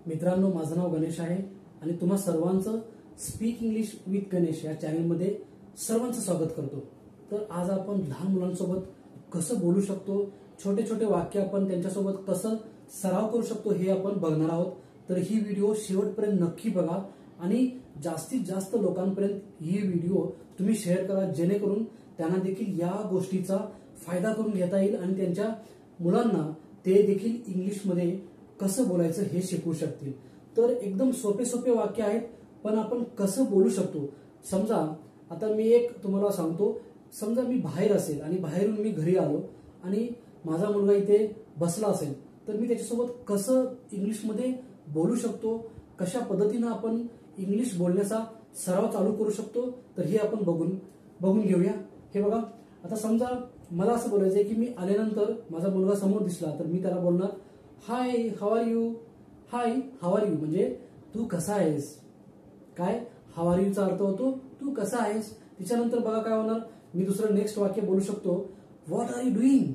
मित्रांनो, माझं नाव गणेश आहे आणि तुम्हा सर्वांचं स्पीक इंग्लिश विथ गणेश या चॅनलमध्ये सर्वांचं स्वागत करतो। तर आज आपण लहान मुलांसोबत कसं बोलू शकतो, छोटे छोटे वाक्य आपण त्यांच्यासोबत कसं सराव करू शकतो हे आपण बघणार आहोत। तर ही व्हिडिओ शेवटपर्यंत नक्की बघा आणि जास्तीत जास्त लोकांपर्यंत ही व्हिडिओ तुम्ही शेअर करा, जेणेकरून त्यांना देखील या गोष्टीचा फायदा करून घेता येईल आणि त्यांच्या मुलांना ते देखील इंग्लिशमध्ये कसं बोलायचं हे शिकू शकतील। तर एकदम सोपे सोपे वाक्य आहेत, पण आपण कसं बोलू शकतो। समजा आता मी एक तुम्हाला सांगतो, समजा मी बाहेर असेल आणि बाहेरून मी घरी आलो आणि माझा मुलगा इथे बसला असेल, तर मी त्याच्यासोबत कसं इंग्लिशमध्ये बोलू शकतो, कशा पद्धतीने आपण इंग्लिश बोलण्याचा सराव चालू करू शकतो, तर हे आपण बघून घेऊया। हे बघा, आता समजा मला असं बोलायचं आहे की मी आल्यानंतर माझा मुलगा समोर दिसला, तर मी त्याला बोलणार hi how are you. Hi how are you म्हणजे तू कसा आहेस। काय हाऊ आर यूचा अर्थ होतो तू कसा आहेस। त्याच्यानंतर बघा काय होणार, मी दुसरं नेक्स्ट वाक्य बोलू शकतो व्हॉट आर यू डुईंग।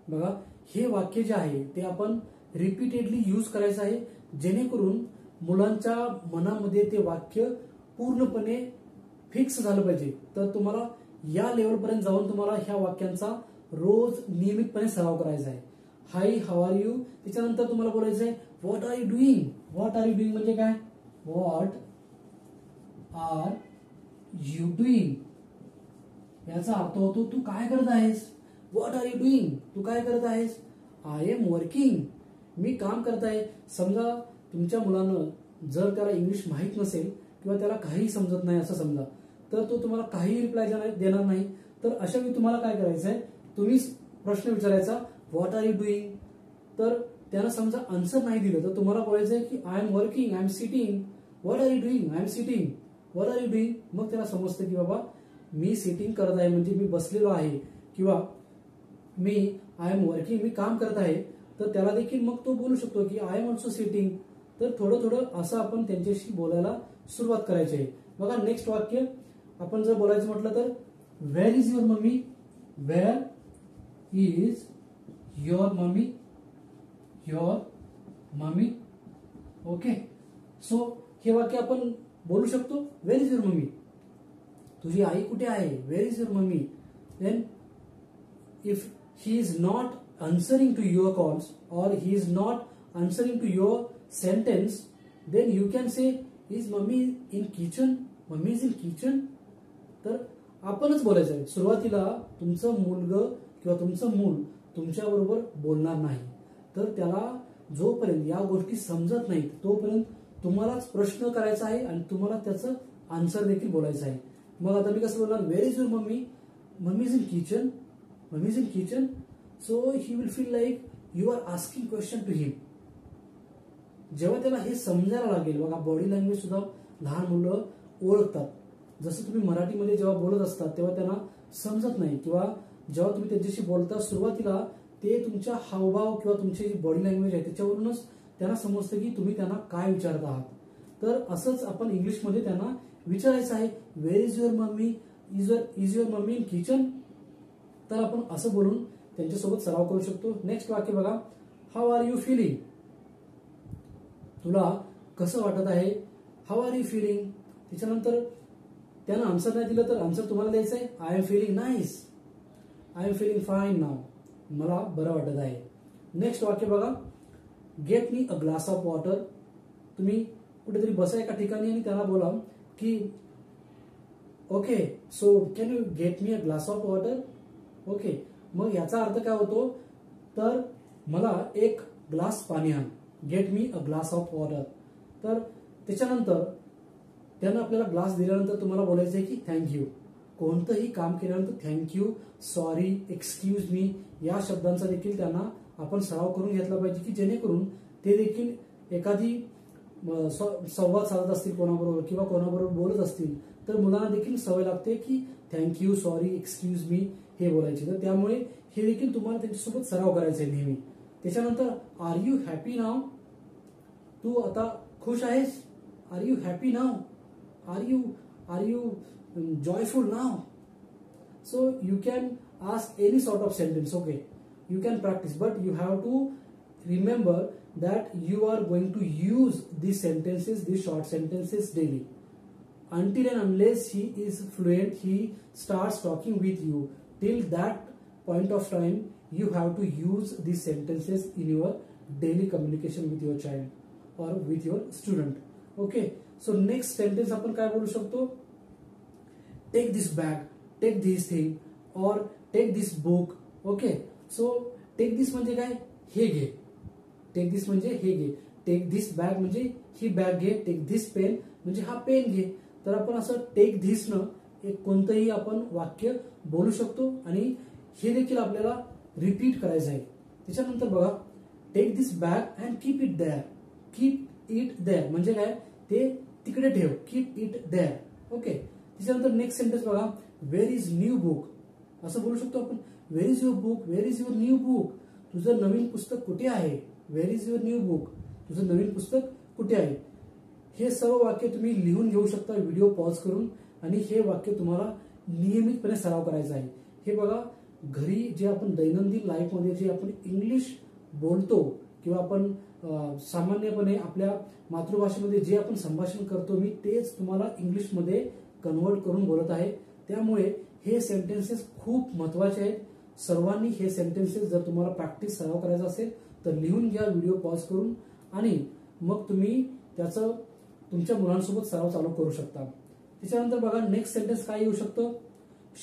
बघा, हे वाक्य जे आहे ते आपण रिपीटेडली यूज करायचं आहे, जेणेकरून मुलांच्या मनामध्ये ते वाक्य पूर्णपणे फिक्स झालं पाहिजे। तर तुम्हाला या लेवलपर्यंत जाऊन तुम्हाला ह्या वाक्यांचा रोज नियमितपणे सराव करायचा आहे। हाय हाऊ आर यू, त्याच्यानंतर तुम्हाला बोलायचं आहे what are you doing. What are you doing म्हणजे काय, व्हॉट आर यू डुईंग याचा अर्थ होतो तू काय करत आहेस। व्हॉट आर यू डुईंग, तू काय करत आहेस। आय एम वर्किंग, मी काम करत आहे। समजा तुमच्या मुलानं जर त्याला इंग्लिश माहित नसेल किंवा त्याला काही समजत नाही असं समजा, तर तो तुम्हाला काही रिप्लाय देणार नाही। तर अशा वेळी तुम्हाला काय करायचं आहे, तुम्ही प्रश्न विचारायचा व्हॉट आर यू डुईंग। तर त्यानं समजा आन्सर नाही दिलं तर तुम्हाला बोलायचं आहे की I am working, I am sitting. What are you doing, I am sitting. What are you doing, मग त्याला समजतं की बाबा मी सिटिंग करत आहे म्हणजे मी बसलेलो आहे, किंवा मी आय एम वर्किंग मी काम करत आहे। तर त्याला देखील मग तो बोलू शकतो की आय एम ऑल्सो सिटिंग। तर थोडं थोडं असं आपण त्यांच्याशी बोलायला सुरुवात करायची आहे। बघा, नेक्स्ट वाक्य आपण जर बोलायचं म्हटलं तर wear is your mummy. Wear is your mummy, your mummy. Okay, so हे वाक्य आपण बोलू शकतो वेअर इज युअर मम्मी, तुझी आई कुठे आहे। Where is your mummy. Then if he is not answering to your calls or he is not answering to your sentence, then you can say is mummy in kitchen, mummy is in kitchen। तर आपणच बोलायचं आहे। सुरुवातीला तुमचं मुलगं किंवा तुमचं मूल तुमच्या बरोबर बोलणार नाही, तर त्याला जोपर्यंत या गोष्टी समजत नाहीत तोपर्यंत तुम्हालाच प्रश्न करायचा आहे आणि तुम्हाला त्याचं आन्सर देखील बोलायचं आहे। मग आता मी कसं बोलणार, wear is your mummy, mummy is in kitchen, mummy is in kitchen. So he will feel like you are asking question to him। जेव्हा त्याला हे समजायला लागेल, बघा बॉडी लँग्वेज सुद्धा लहान मुलं ओळखतात। जसं तुम्ही मराठीमध्ये जेव्हा बोलत असतात तेव्हा त्यांना समजत नाही, किंवा जेव्हा तुम्ही त्यांच्याशी बोलता सुरुवातीला ते तुमच्या हावभाव किंवा तुमची जी बॉडी लँग्वेज आहे त्याच्यावरूनच त्यांना समजतं की तुम्ही त्यांना काय विचारत आहात। तर असंच आपण इंग्लिशमध्ये त्यांना विचारायचं आहे where is your mummy, is your mummy in kitchen. तर आपण असं बोलून त्यांच्यासोबत सराव करू शकतो। नेक्स्ट वाक्य बघा, हाऊ आर यू फिलिंग, तुला कसं वाटत आहे। हाऊ आर यू फिलिंग, त्याच्यानंतर त्यानं आन्सर नाही दिलं तर आन्सर तुम्हाला द्यायचं आहे I am feeling nice, I am feeling fine now, मला बरं वाटत आहे। नेक्स्ट वाक्य बघा, get me a glass of water. तुम्ही कुठेतरी बसा एका ठिकाणी आणि त्याला बोला की okay so can you get me a glass of water. Okay, मग याचा अर्थ काय होतो, तर मला एक ग्लास पाणी आण, gate me a glass of water. तर त्याच्यानंतर त्यानं आपल्याला ग्लास दिल्यानंतर तुम्हाला बोलायचं आहे की थँक्यू। कोणतंही काम केल्यानंतर थँक्यू, सॉरी, एक्सक्यूज मी या शब्दांचा देखील त्यांना आपण सराव करून घेतला पाहिजे, की जेणेकरून ते देखील एखादी संवाद साधत असतील कोणाबरोबर किंवा कोणाबरोबर बोलत असतील तर मुलांना देखील सवय लागते की थँक्यू, सॉरी, एक्सक्यूज मी हे बोलायचे। तर त्यामुळे हे देखील तुम्हाला त्यांच्यासोबत सराव करायचा आहे नेहमी। त्याच्यानंतर आर यू हॅपी नाव, तू आता खुश आहेस। Are you happy now, are you joyful now. So you can ask any sort of sentence, okay, you can practice, but you have to remember that you are going to use these sentences, these short sentences daily. Until and unless he is fluent, he starts talking with you. Till that point of time, you have to use these sentences in your daily communication with your child or with your student. Okay. So next sentence आपण काय बोलू शकतो? Take this bag, take this thing, or take this book. Okay. So take this म्हणजे काय? हे घे. Take दिस म्हणजे हे घे. टेक दिस बॅग म्हणजे ही बॅग घे. टेक दिस पेन म्हणजे हा पेन घे. तर आपण असं टेक धिस न एक कोणतंही आपण वाक्य बोलू शकतो आणि हे देखील आपल्याला रिपीट करायचं आहे. त्याच्यानंतर बघा, take this bag and keep it there. Keep it there म्हणजे काय? ते तिकडे ठेव. Keep it there. ओके. त्याच्यानंतर नेक्स्ट सेंटेन्स बघा, वेअर इज न्यू बुक. असं बोलू शकतो आपण, where is your book, where is your new book. तुझं नवीन पुस्तक कुठे आहे? Where is your new book. तुझं नवीन पुस्तक कुठे आहे? हे सर्व वाक्य तुम्ही लिहून घेऊ शकता व्हिडिओ पॉज करून आणि हे वाक्य तुम्हाला नियमितपणे सराव करायचा आहे. हे बघा, घरी जे आपण दैनंदिन लाईफमध्ये जे आपण इंग्लिश बोलतो किंवा आपण सामान्यपणे आपल्या मातृभाषेमध्ये जे आपण संभाषण करतो, मी तेच तुम्हाला इंग्लिशमध्ये कन्वर्ट करून बोलत आहे. त्यामुळे हे सेंटेन्सेस खूप महत्वाचे आहेत. सर्वांनी हे सेंटेन्सेस जर तुम्हाला प्रॅक्टिस सराव करायचा असेल तर लिहून घ्या व्हिडिओ पॉज करून आणि मग तुम्ही त्याचं तुमच्या मुलांसोबत सराव चालू करू शकता. त्याच्यानंतर बघा, नेक्स्ट सेंटेन्स काय येऊ शकतं?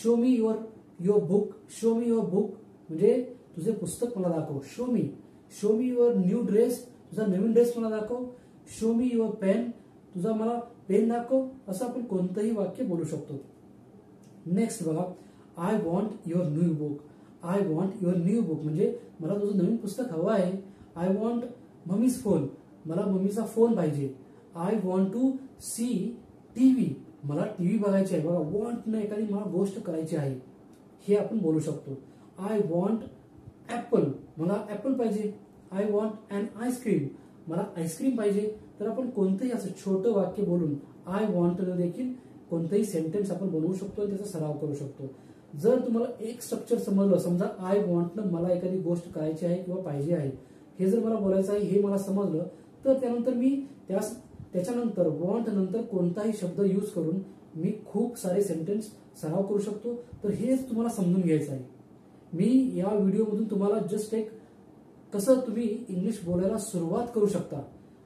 Show me your book. Show me your book म्हणजे तुझे पुस्तक मला दाखव. Show me your new dress. तुझा नवीन ड्रेस मला दाखव. Show me your pen. तुझा मला पेन दाखव. असं आपण कोणतंही वाक्य बोलू शकतो. नेक्स्ट बघा, I want your new book. I want your new book म्हणजे मला तुझं नवीन पुस्तक हवं आहे. I want mummy's phone. मला मम्मीचा फोन पाहिजे. I want to see TV. मला टीव्ही बघायची आहे. बघा, वॉन्ट न एखादी मला गोष्ट करायची आहे हे आपण बोलू शकतो. I want apple. मला ऍपल पाहिजे. I want and ice cream. मला आईस्क्रीम पाहिजे. तर आपण कोणतंही असं छोटं वाक्य बोलून आय वॉन्ट न देखील कोणतंही सेंटेन्स आपण बनवू शकतो आणि त्याचा सराव करू शकतो. जर तुम्हाला एक स्ट्रक्चर समजलं, समजा आय वॉन्ट न मला एखादी गोष्ट करायची आहे किंवा पाहिजे आहे हे जर मला बोलायचं आहे हे मला समजलं, तर त्यानंतर मी त्याच्यानंतर वॉन्ट नंतर कोणताही शब्द यूज करून मी खूप सारे सेंटेन्स सराव करू शकतो. तर हेच तुम्हाला समजून घ्यायचं आहे. मी या व्हिडिओमधून तुम्हाला जस्ट एक कसं तुम्ही इंग्लिश बोलायला सुरुवात करू शकता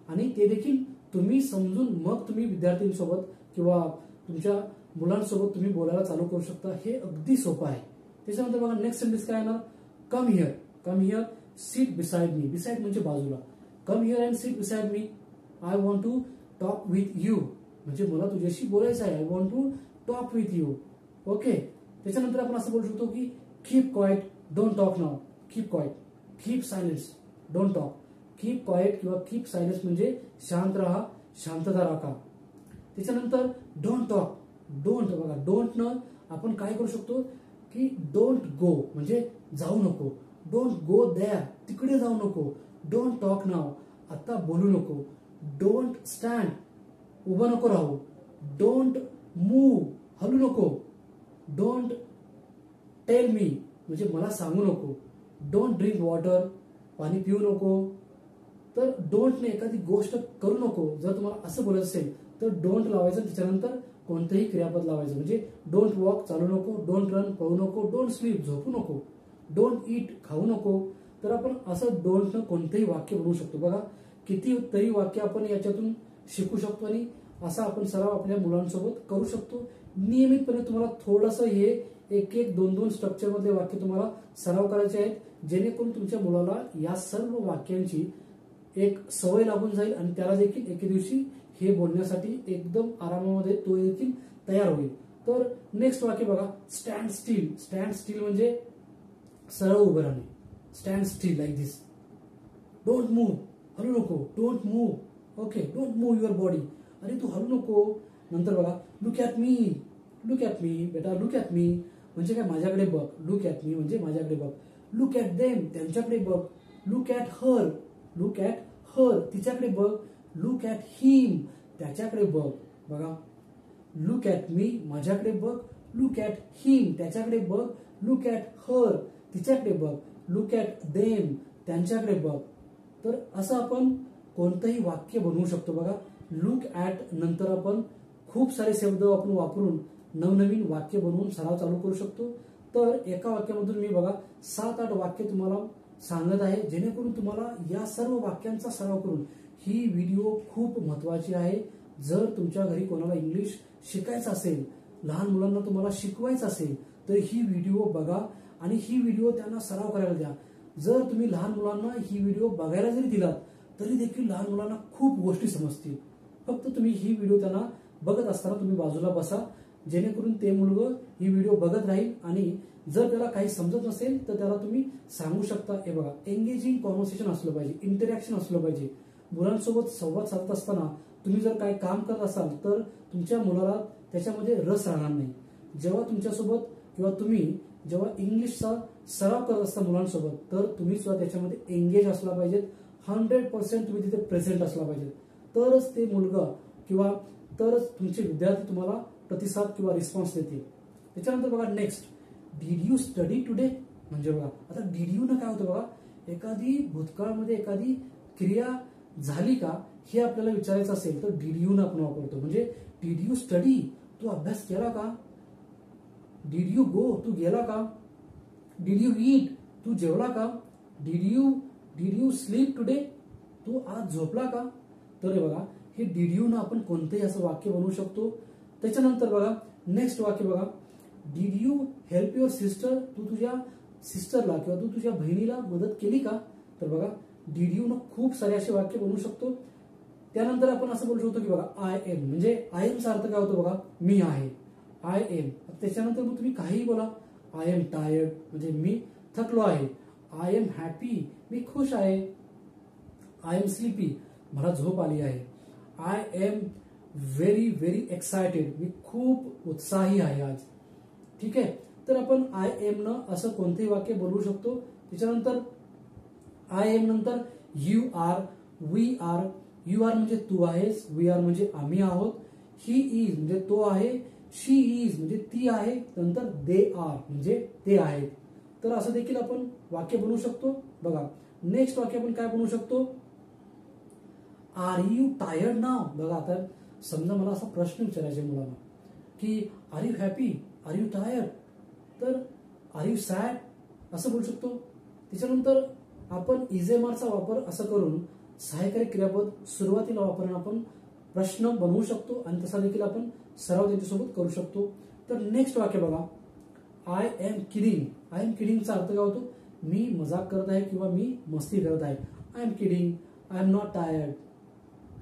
आणि ते देखील तुम्ही समजून मग तुम्ही विद्यार्थ्यांसोबत किंवा तुमच्या मुलांसोबत तुम्ही बोलायला चालू करू शकता. हे अगदी सोपं आहे. त्याच्यानंतर बघा, नेक्स्ट सेंटेन्स काय येणार? Come here. Come here, sit beside me. Beside म्हणजे बाजूला. Come here and sit beside me. I want to talk with you म्हणजे मला तुझ्याशी बोलायचं आहे. I want to talk with you. Okay. त्याच्यानंतर आपण असं बोलू शकतो की keep quiet, don't talk now. Keep quiet, keep silence, don't talk. Keep quiet किंवा कीप सायलेन्स म्हणजे शांत राहा, शांतता राखा. त्याच्यानंतर डोंट टॉक. डोंट बघा, डोंट न आपण काय करू शकतो की डोंट गो म्हणजे जाऊ नको. डोंट गो देअर तिकडे जाऊ नको. डोंट टॉक नाव आता बोलू नको. डोंट स्टँड उभं नको राहू. डोंट मूव्ह हलू नको. डोंट टेल मी म्हणजे मला सांगू नको. डोंट ड्रिंक वॉटर पाणी पिऊ नको. तर डोंटने एखादी गोष्ट करू नको. जर तुम्हाला असं बोलायचं असेल तर डोंट लावायचं, त्याच्यानंतर कोणतंही क्रियापद लावायचं. म्हणजे डोंट वॉक चालू नको. डोंट रन पळू नको. डोंट स्लीप झोपू नको. डोंट ईट खाऊ नको. तर आपण असं डोंट न कोणतंही वाक्य बनवू शकतो. बघा, कितीतरी वाक्य आपण याच्यातून शिकू शकतो आणि असा आपण सराव आपल्या मुलांसोबत करू शकतो. नियमितपणे तुम्हाला थोडंसं हे एक दोन स्ट्रक्चर मधले वाक्य तुम्हाला सराव करायचे आहेत, जेणेकरून तुमच्या मुलाला या सर्व वाक्यांची एक सवय लागून जाईल आणि त्याला देखील एके दिवशी हे बोलण्यासाठी एकदम आरामामध्ये तो देखील तयार होईल. तर नेक्स्ट वाक्य बघा, स्टँड स्टील. स्टँड स्टील म्हणजे सरळ उभं राहणे. Stand still like this. Don't move हलू नको. Don't move. Okay. Don't move your body. अरे तू हलू नको. नंतर बघा, look at me. Look at me बेटा. लुक ॲट मी म्हणजे काय? माझ्याकडे बघ. लुक ॲट मी म्हणजे माझ्याकडे बघ. लुक ॲट देम त्यांच्याकडे बघ. Look at her. Look at her तिच्याकडे बघ. लुक ॲट हिम त्याच्याकडे बघ. बघा, लुक ॲट मी माझ्याकडे बघ. लुक ॲट हिम त्याच्याकडे बघ. लुक ॲट हर तिच्याकडे बघ. लुक ॲट देम त्यांच्याकडे बघ. तर असं आपण कोणतंही वाक्य बनवू शकतो बघा. लुक ॲट नंतर आपण खूप सारे शब्द आपण वापरून नवनवीन वाक्य बनवून सराव चालू करू शकतो. तर एका वाक्यामधून मी बघा 7-8 वाक्य तुम्हाला सांगत आहे, जेणेकरून तुम्हाला या सर्व वाक्यांचा सराव करून ही व्हिडिओ खूप महत्वाची आहे. जर तुमच्या घरी कोणाला इंग्लिश शिकायचं असेल, लहान मुलांना तुम्हाला शिकवायचं असेल, तर ही व्हिडिओ बघा आणि ही व्हिडिओ त्यांना सराव करायला द्या. जर तुम्ही लहान मुलांना ही व्हिडिओ बघायला जरी दिलात तरी देखील लहान मुलांना खूप गोष्टी समजतील. फक्त तुम्ही ही व्हिडिओ त्यांना बघत असताना तुम्ही बाजूला बसा, जेणेकरून ते मुलगं ही व्हिडिओ बघत राहील आणि जर त्याला काही समजत नसेल तर त्याला तुम्ही सांगू शकता. हे बघा, एंगेजिंग कॉन्व्हर्सेशन असलं पाहिजे, इंटरॅक्शन असलं पाहिजे. मुलांसोबत संवाद साधत असताना तुम्ही जर काही काम करत असाल तर तुमच्या मुलाला त्याच्यामध्ये रस राहणार नाही. जेव्हा तुमच्यासोबत किंवा तुम्ही जेव्हा इंग्लिशचा सराव करत असता मुलांसोबत, तर तुम्ही सुद्धा त्याच्यामध्ये एंगेज असला पाहिजेत. 100% तुम्ही तिथे प्रेझेंट असला पाहिजे. तरच ते मुलगा किंवा तरच तुमचे विद्यार्थी तुम्हाला प्रतिसाद किंवा रिस्पॉन्स देतील. त्याच्यानंतर बघा next, did you study today. म्हणजे बघा आता डिड यू न काय होतं बघा, एखादी भूतकाळामध्ये एखादी क्रिया झाली का हे आपल्याला विचारायचं असेल तर डिड यू न आपण वापरतो. म्हणजे डिड यू स्टडी, तू अभ्यास केला का. डिड यू गो, तू गेला का. डिड यू ईट, तू जेवला का. डिड यू स्लीप टुडे, तू आज झोपला का. तर हे बघा, हे डिड यू न आपण कोणतंही असं वाक्य बनवू शकतो. त्याच्यानंतर बघा नेक्स्ट वाक्य बघा, did you help your sister, तू तुझ्या सिस्टरला किंवा तू तुझ्या बहिणीला मदत केली का. तर बघा डिड यू न खूप सारे असे वाक्य बनवू शकतो. त्यानंतर आपण असं बोलू शकतो की बघा आय एम, म्हणजे आय एमचा अर्थ काय होतो बघा, मी आहे. I am. त्याच्यानंतर मग तुम्ही काहीही बोला. आय एम टायर्ड म्हणजे मी थकलो आहे. आय एम हॅपी, मी खुश आहे. आय एम स्लीपी, मला झोप आली आहे. I am very very excited, मी खूप उत्साही आहे आज. ठीक आहे. तर आपण आय एम न असं कोणतेही वाक्य बोलवू शकतो. त्याच्यानंतर आय एम नंतर you are, we are. You are म्हणजे तू आहेस, वी आर म्हणजे आम्ही आहोत. ही इज म्हणजे तो आहे, शी इज म्हणजे ती आहे. नंतर दे आर म्हणजे ते आहेत. तर असं देखील आपण वाक्य बनवू शकतो. बघा नेक्स्ट वाक्य आपण काय बनवू शकतो, आर यू टायर्ड नाव. बघा आता समजा मला असा प्रश्न विचारायचा मुलांना की are you happy, are you tired, तर आर यू सॅड असं बोलू शकतो. त्याच्यानंतर आपण इजेमारचा वापर असं करून सहाय्यकारी क्रियापद सुरुवातीला वापरून आपण प्रश्न बनवू शकतो आणि तसा देखील आपण सराव त्यांच्यासोबत करू शकतो. तर नेक्स्ट वाक्य बघा, I am kidding. I am किडिंगचा अर्थ काय होतो, मी मजाक करत आहे किंवा मी मस्ती करत आहे. I am kidding, I am not tired.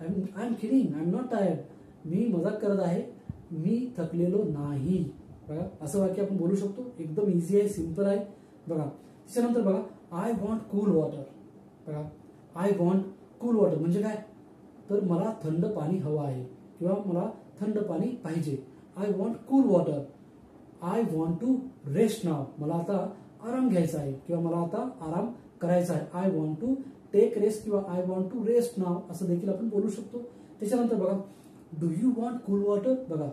I am kidding, I am not tired, मी मजाक करत आहे, मी थकलेलो नाही. बघा असं वाक्य आपण बोलू शकतो. एकदम इझी आहे, सिंपल आहे. बघा त्याच्यानंतर बघा आय वॉन्ट कूल वॉटर. बघा आय वॉन्ट कूल वॉटर म्हणजे काय, तर मला थंड पाणी हवं आहे किंवा मला थंड पाणी पाहिजे. I want cool water. I want to rest now, मला आता आराम घ्यायचा आहे किंवा मला आता आराम करायचा आहे. I want to take rest किंवा I want to rest now असं देखील आपण बोलू शकतो. त्याच्यानंतर बघा do you want cool water. बघा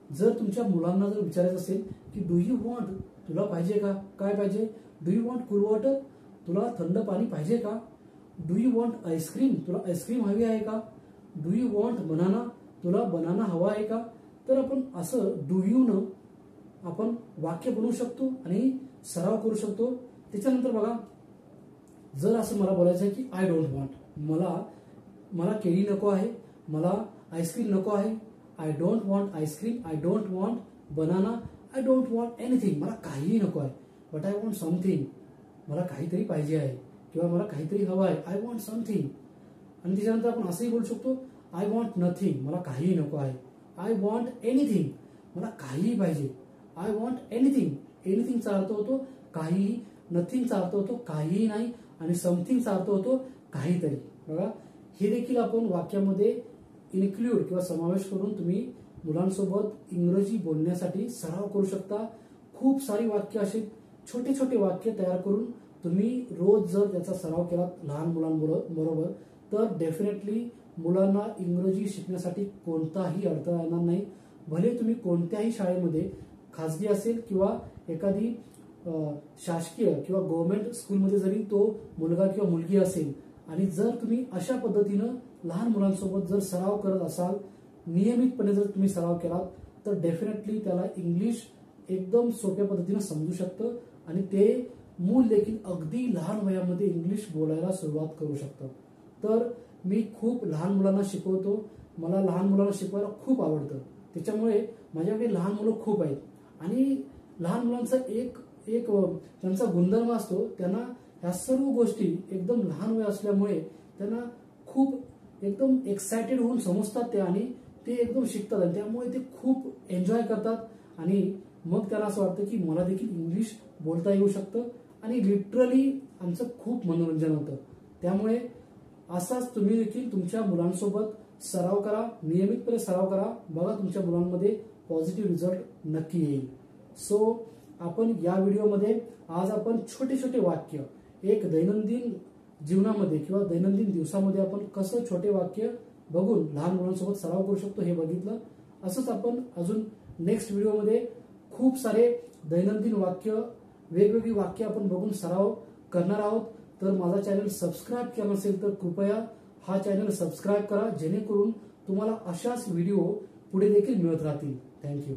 जर तुमच्या मुलांना जर विचारायचं असेल की डू यू वॉन्ट, तुला पाहिजे का, काय पाहिजे. Do you want cool water, तुला थंड पाणी पाहिजे का. डू यू वॉन्ट आईस्क्रीम, तुला आईस्क्रीम हवी आहे का. डू यू वॉन्ट बनाना, तुला बनाना हवा आहे का. तर आपण असं डू यू न आपण वाक्य बनवू शकतो आणि सराव करू शकतो. त्याच्यानंतर बघा जर असं मला बोलायचं आहे की आय डोंट वॉन्ट, मला केळी नको आहे, मला आईस्क्रीम नको आहे. I don't want ice cream, I don't want banana, I don't want anything, मला काहीही नको आहे. बट आय वॉन्ट समथिंग, मला काहीतरी पाहिजे आहे किंवा मला काहीतरी हवं आहे. I want something. आणि त्याच्यानंतर आपण असंही बोलू शकतो आय वॉन्ट नथिंग, मला काहीही नको आहे. आय वॉन्ट एनिथिंग, मला काहीही पाहिजे. I want anything. एनिथिंगचा अर्थ होतो काहीही, नथिंगचा अर्थ होतो काहीही नाही आणि समथिंगचा अर्थ होतो काहीतरी. बघा हे देखील आपण वाक्यामध्ये इन्क्लूड किंवा समावेश करून तुम्ही मुलांसोबत इंग्रजी बोलण्यासाठी सराव करू शकता. खूप सारी वाक्य असे छोटे छोटे वाक्य तयार करून तुम्ही रोज जर त्याचा सराव केला लहान मुलांबरोबर तर डेफिनेटली मुलांना इंग्रजी शिकण्यासाठी कोणताही अडथळा येणार नाही. भले तुम्ही कोणत्याही शाळेमध्ये खाजगी असेल किंवा एखादी शासकीय किंवा गव्हर्नमेंट स्कूलमध्ये जरी तो मुलगा किंवा मुलगी असेल आणि जर तुम्ही अशा पद्धतीनं लहान मुलांसोबत जर सराव करत असाल, नियमितपणे जर तुम्ही सराव केलात, तर डेफिनेटली त्याला इंग्लिश एकदम सोप्या पद्धतीनं समजू शकतं आणि ते मूल देखील अगदी लहान वयामध्ये इंग्लिश बोलायला सुरुवात करू शकतं. तर मी खूप लहान मुलांना शिकवतो. मला लहान मुलांना शिकवायला खूप आवडतं. त्याच्यामुळे माझ्याकडे लहान मुलं खूप आहेत आणि लहान मुलांचा एक एक त्यांचा गुणधर्म असतो, त्यांना ह्या सर्व गोष्टी एकदम लहान वय असल्यामुळे त्यांना खूप एकदम एक्सायटेड होऊन समजतात ते आणि ते एकदम शिकतात आणि त्यामुळे ते खूप एन्जॉय करतात आणि मग त्यांना असं वाटतं की मला देखील इंग्लिश बोलता येऊ शकतं आणि लिटरली आमचं खूप मनोरंजन होतं. त्यामुळे असाच तुम्ही देखील तुमच्या मुलांसोबत सराव करा, नियमितपणे सराव करा. बघा तुमच्या मुलांमध्ये पॉझिटिव्ह रिझल्ट नक्की येईल. सो आपण या व्हिडिओमध्ये आज आपण छोटे छोटे वाक्य एक दैनंदिन जीवनामध्ये किंवा दैनंदिन दिवसामध्ये आपण कसं छोटे वाक्य बघून लहान मुलांसोबत सराव करू शकतो हे बघितलं. असंच आपण अजून नेक्स्ट व्हिडिओमध्ये खूप सारे दैनंदिन वाक्य, वेगवेगळी वाक्य आपण बघून सराव करणार आहोत. तर माझा चॅनल सबस्क्राईब केला नसेल तर कृपया हा चॅनल सबस्क्राईब करा, जेणेकरून तुम्हाला अशाच व्हिडिओ पुढे देखील मिळत राहतील. थँक्यू.